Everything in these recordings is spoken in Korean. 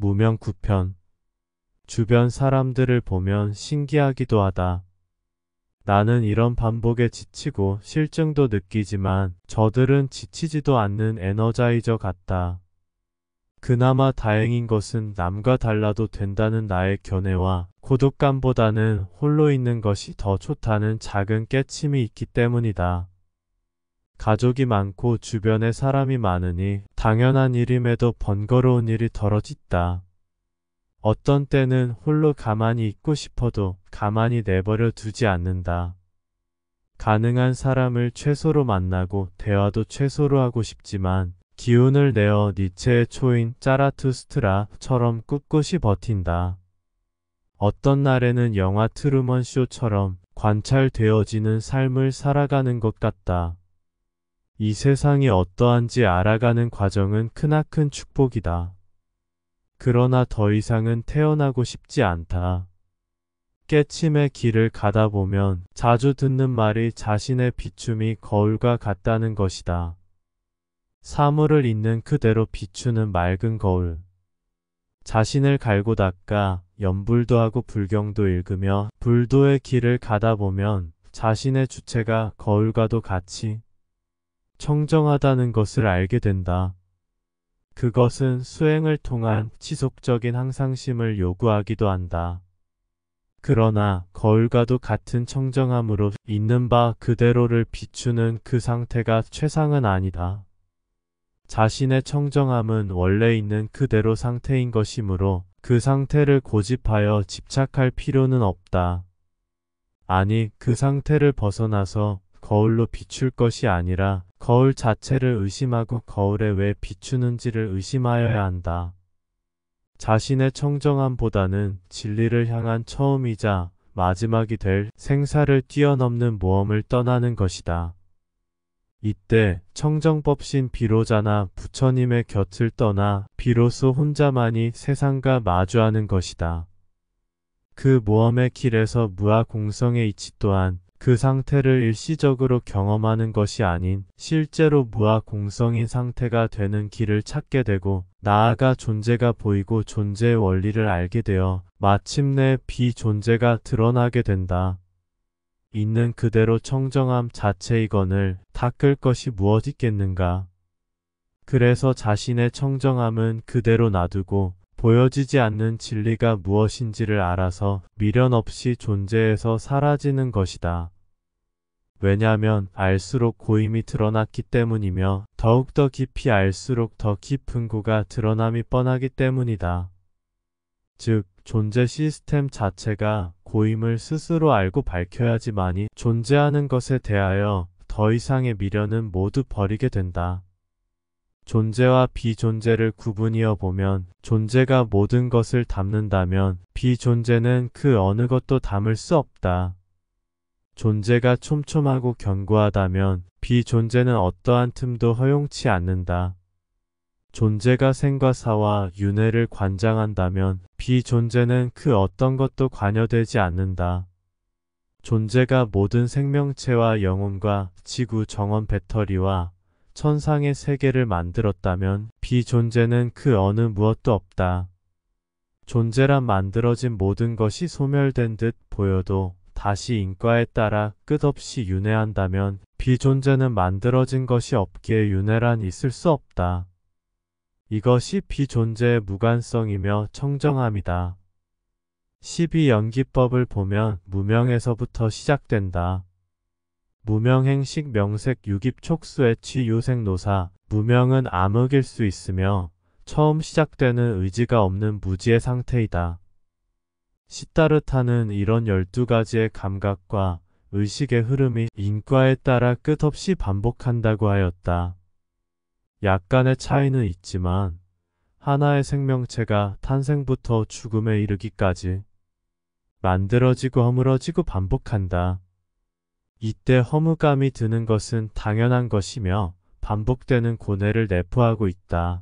무명 9편. 주변 사람들을 보면 신기하기도 하다. 나는 이런 반복에 지치고 실증도 느끼지만 저들은 지치지도 않는 에너자이저 같다. 그나마 다행인 것은 남과 달라도 된다는 나의 견해와 고독감보다는 홀로 있는 것이 더 좋다는 작은 깨침이 있기 때문이다. 가족이 많고 주변에 사람이 많으니 당연한 일임에도 번거로운 일이 덜어짓다. 어떤 때는 홀로 가만히 있고 싶어도 가만히 내버려 두지 않는다. 가능한 사람을 최소로 만나고 대화도 최소로 하고 싶지만 기운을 내어 니체의 초인 짜라투스트라처럼 꿋꿋이 버틴다. 어떤 날에는 영화 트루먼 쇼처럼 관찰되어지는 삶을 살아가는 것 같다. 이 세상이 어떠한지 알아가는 과정은 크나큰 축복이다. 그러나 더 이상은 태어나고 싶지 않다. 깨침의 길을 가다 보면 자주 듣는 말이 자신의 비춤이 거울과 같다는 것이다. 사물을 있는 그대로 비추는 맑은 거울. 자신을 갈고 닦아 염불도 하고 불경도 읽으며 불도의 길을 가다 보면 자신의 주체가 거울과도 같이 청정하다는 것을 알게 된다. 그것은 수행을 통한 지속적인 항상심을 요구하기도 한다. 그러나 거울과도 같은 청정함으로 있는 바 그대로를 비추는 그 상태가 최상은 아니다. 자신의 청정함은 원래 있는 그대로 상태인 것이므로 그 상태를 고집하여 집착할 필요는 없다. 아니, 그 상태를 벗어나서 거울로 비출 것이 아니라 거울 자체를 의심하고 거울에 왜 비추는지를 의심하여야 한다. 자신의 청정함보다는 진리를 향한 처음이자 마지막이 될 생사를 뛰어넘는 모험을 떠나는 것이다. 이때 청정법신 비로자나 부처님의 곁을 떠나 비로소 혼자만이 세상과 마주하는 것이다. 그 모험의 길에서 무아공성의 이치 또한 그 상태를 일시적으로 경험하는 것이 아닌 실제로 무아공성인 상태가 되는 길을 찾게 되고 나아가 존재가 보이고 존재의 원리를 알게 되어 마침내 비존재가 드러나게 된다. 있는 그대로 청정함 자체이거늘 닦을 것이 무엇 있겠는가. 그래서 자신의 청정함은 그대로 놔두고 보여지지 않는 진리가 무엇인지를 알아서 미련 없이 존재에서 사라지는 것이다. 왜냐하면 알수록 고임이 드러났기 때문이며 더욱더 깊이 알수록 더 깊은 구가 드러남이 뻔하기 때문이다. 즉, 존재 시스템 자체가 고임을 스스로 알고 밝혀야지만이 존재하는 것에 대하여 더 이상의 미련은 모두 버리게 된다. 존재와 비존재를 구분이어 보면 존재가 모든 것을 담는다면 비존재는 그 어느 것도 담을 수 없다. 존재가 촘촘하고 견고하다면 비존재는 어떠한 틈도 허용치 않는다. 존재가 생과 사와 윤회를 관장한다면 비존재는 그 어떤 것도 관여되지 않는다. 존재가 모든 생명체와 영혼과 지구 정원 배터리와 천상의 세계를 만들었다면 비존재는 그 어느 무엇도 없다. 존재란 만들어진 모든 것이 소멸된 듯 보여도 다시 인과에 따라 끝없이 윤회한다면 비존재는 만들어진 것이 없기에 윤회란 있을 수 없다. 이것이 비존재의 무관성이며 청정함이다. 12연기법을 보면 무명에서부터 시작된다. 무명행식 명색 유깁 촉수의 취유생노사. 무명은 암흑일 수 있으며 처음 시작되는 의지가 없는 무지의 상태이다. 시타르타는 이런 12가지의 감각과 의식의 흐름이 인과에 따라 끝없이 반복한다고 하였다. 약간의 차이는 있지만 하나의 생명체가 탄생부터 죽음에 이르기까지 만들어지고 허물어지고 반복한다. 이때 허무감이 드는 것은 당연한 것이며 반복되는 고뇌를 내포하고 있다.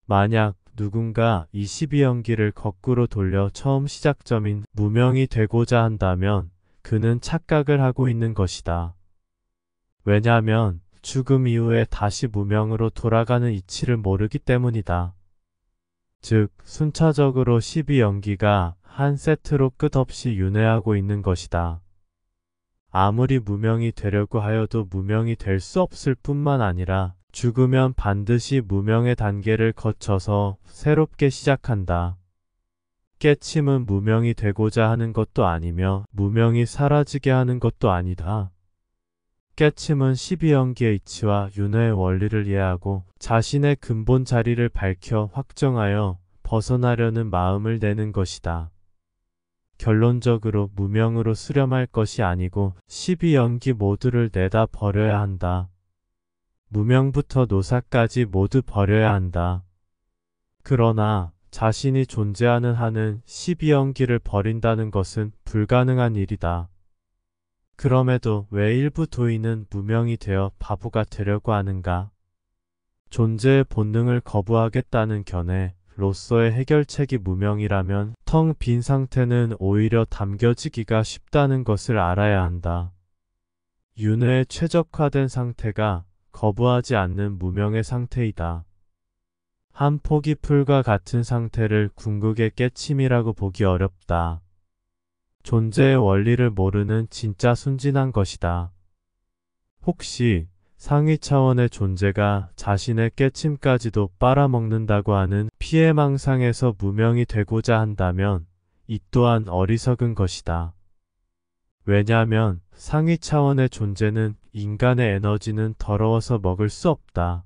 만약 누군가 이 12연기를 거꾸로 돌려 처음 시작점인 무명이 되고자 한다면 그는 착각을 하고 있는 것이다. 왜냐하면 죽음 이후에 다시 무명으로 돌아가는 이치를 모르기 때문이다. 즉 순차적으로 12연기가 한 세트로 끝없이 윤회하고 있는 것이다. 아무리 무명이 되려고 하여도 무명이 될 수 없을 뿐만 아니라 죽으면 반드시 무명의 단계를 거쳐서 새롭게 시작한다. 깨침은 무명이 되고자 하는 것도 아니며 무명이 사라지게 하는 것도 아니다. 깨침은 12연기의 이치와 윤회의 원리를 이해하고 자신의 근본 자리를 밝혀 확정하여 벗어나려는 마음을 내는 것이다. 결론적으로 무명으로 수렴할 것이 아니고 12연기 모두를 내다 버려야 한다. 무명부터 노사까지 모두 버려야 한다. 그러나 자신이 존재하는 한은 12연기를 버린다는 것은 불가능한 일이다. 그럼에도 왜 일부 도인은 무명이 되어 바보가 되려고 하는가? 존재의 본능을 거부하겠다는 견해, 로서의 해결책이 무명이라면 텅 빈 상태는 오히려 담겨지기가 쉽다는 것을 알아야 한다. 윤회에 최적화된 상태가 거부하지 않는 무명의 상태이다. 한 포기 풀과 같은 상태를 궁극의 깨침이라고 보기 어렵다. 존재의 원리를 모르는 진짜 순진한 것이다. 혹시 상위 차원의 존재가 자신의 깨침까지도 빨아먹는다고 하는 피해망상에서 무명이 되고자 한다면 이 또한 어리석은 것이다. 왜냐하면 상위 차원의 존재는 인간의 에너지는 더러워서 먹을 수 없다.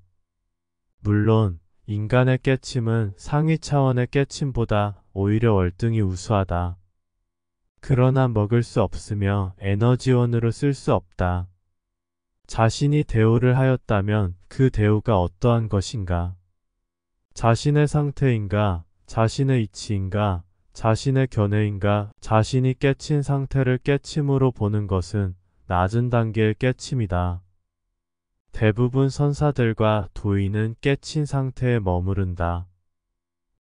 물론 인간의 깨침은 상위 차원의 깨침보다 오히려 월등히 우수하다. 그러나 먹을 수 없으며 에너지원으로 쓸 수 없다. 자신이 대우를 하였다면 그 대우가 어떠한 것인가? 자신의 상태인가? 자신의 이치인가? 자신의 견해인가? 자신이 깨친 상태를 깨침으로 보는 것은 낮은 단계의 깨침이다. 대부분 선사들과 도인은 깨친 상태에 머무른다.